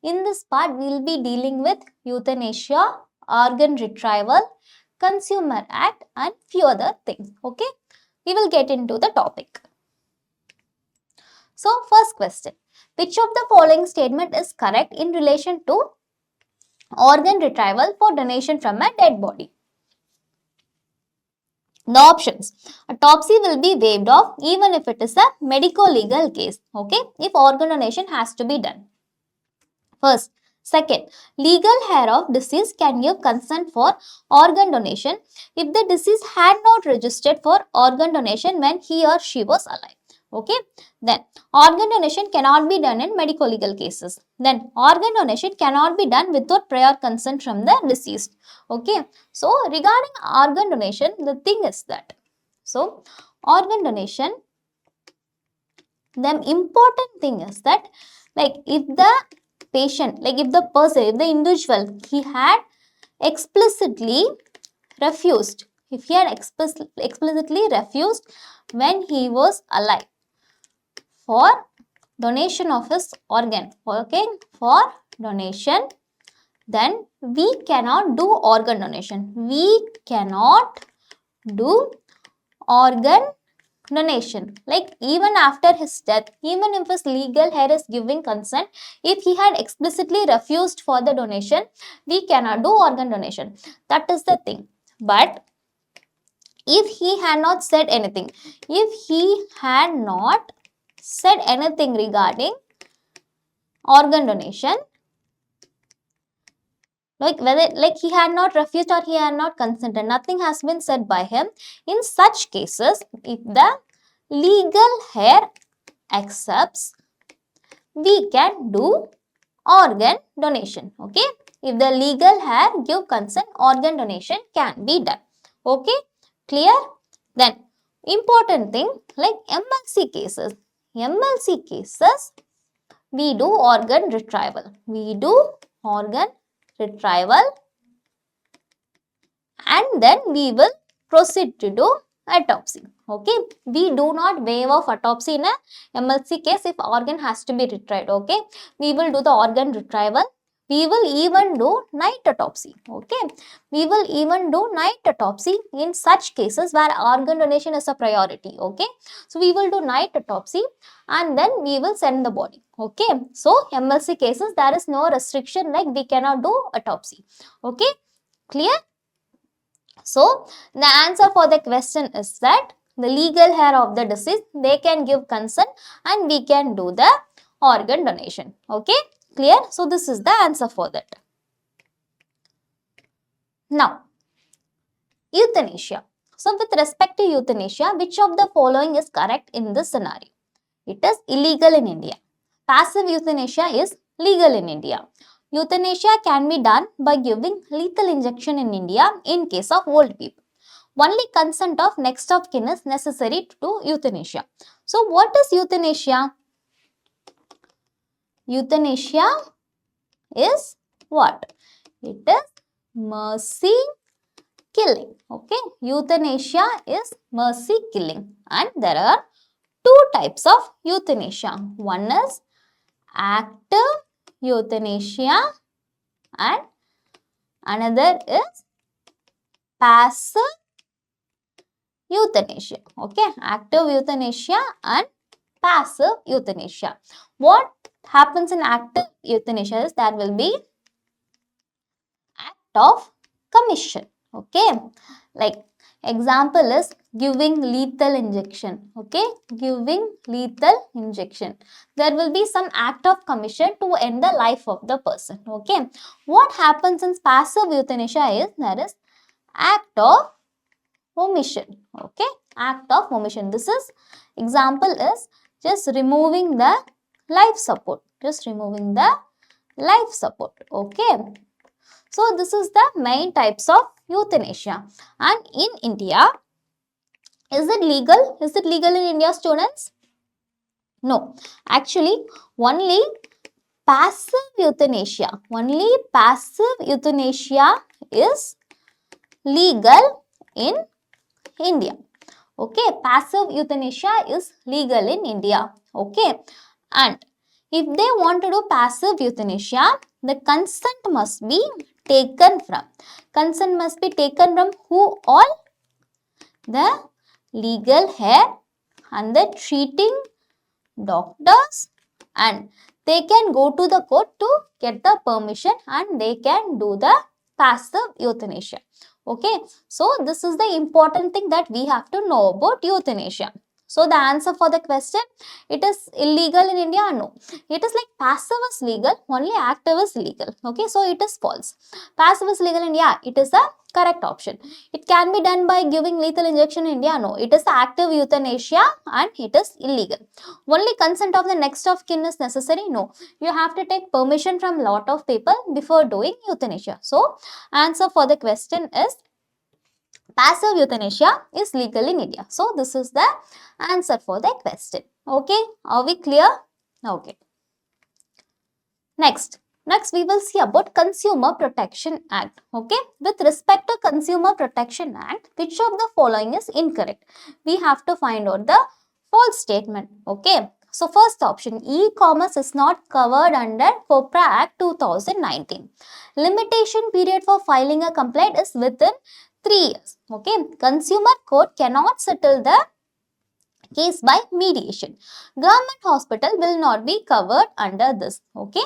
In this part, we will be dealing with euthanasia, organ retrieval, Consumer Act and few other things. Okay, we will get into the topic. So, first question. Which of the following statement is correct in relation to organ retrieval for donation from a dead body? The options. Autopsy will be waived off even if it is a medico-legal case. Okay, if organ donation has to be done. First. Second, legal heir of deceased can give consent for organ donation if the deceased had not registered for organ donation when he or she was alive. Okay. Then, organ donation cannot be done in medico-legal cases. Then, organ donation cannot be done without prior consent from the deceased. Okay. So, regarding organ donation, the thing is that, so, organ donation, the important thing is that, like, if the patient, like if the person, if the individual, he had explicitly refused, if he had explicitly refused when he was alive for donation of his organ, okay, for donation, then we cannot do organ donation. We cannot do organ donation. Like even after his death, even if his legal heir is giving consent, if he had explicitly refused for the donation, we cannot do organ donation. That is the thing. But if he had not said anything, if he had not said anything regarding organ donation, like whether like he had not refused or he had not consented, nothing has been said by him. In such cases, if the legal heir accepts, we can do organ donation. Okay, if the legal heir give consent, organ donation can be done. Okay, clear? Then important thing, like MLC cases, we do organ retrieval. We do organ retrieval and then we will proceed to do autopsy. Okay, we do not waive off autopsy in a MLC case if organ has to be retrieved. Okay, we will do the organ retrieval. We will even do night autopsy. Okay, we will even do night autopsy in such cases where organ donation is a priority. Okay, so we will do night autopsy and then we will send the body. Okay, so MLC cases there is no restriction like we cannot do autopsy. Okay, clear? So, the answer for the question is that the legal heir of the deceased, they can give consent and we can do the organ donation. Okay, clear? So, this is the answer for that. Now, euthanasia. So, with respect to euthanasia, which of the following is correct in this scenario? It is illegal in India. Passive euthanasia is legal in India. Euthanasia can be done by giving lethal injection in India in case of old people. Only consent of next of kin is necessary to do euthanasia. So, what is euthanasia? Euthanasia is what? It is mercy killing. Okay, euthanasia is mercy killing, and there are two types of euthanasia. One is active euthanasia and another is passive euthanasia. Okay, active euthanasia and passive euthanasia. What happens in active euthanasia is there will be act of commission. Okay, like example is giving lethal injection. Okay, giving lethal injection. There will be some act of commission to end the life of the person. Okay, what happens in passive euthanasia is there is act of omission. Okay, act of omission. This is example is just removing the life support. Just removing the life support. Okay. So, this is the main types of euthanasia. And in India, is it legal? Is it legal in India, students? No. Actually, only passive euthanasia. Only passive euthanasia is legal in India. Okay. Passive euthanasia is legal in India. Okay. And If they want to do passive euthanasia, the consent must be taken from. Consent must be taken from who all? The legal heir and the treating doctors, and they can go to the court to get the permission and they can do the passive euthanasia. Okay, so this is the important thing that we have to know about euthanasia. So the answer for the question, it is illegal in India? No. It is like passive is legal, only active is illegal. Okay, so it is false. Passive is legal in India, it is the correct option. It can be done by giving lethal injection in India? No. It is active euthanasia and it is illegal. Only consent of the next of kin is necessary? No. You have to take permission from lot of people before doing euthanasia. So, answer for the question is passive euthanasia is legal in India. So, this is the answer for the question. Okay, are we clear? Okay. Next we will see about Consumer Protection Act. Okay, with respect to Consumer Protection Act, which of the following is incorrect? We have to find out the false statement. Okay, so first option, e-commerce is not covered under COPRA Act 2019. Limitation period for filing a complaint is within 3 years. Okay, consumer court cannot settle the case by mediation. Government hospital will not be covered under this. Okay,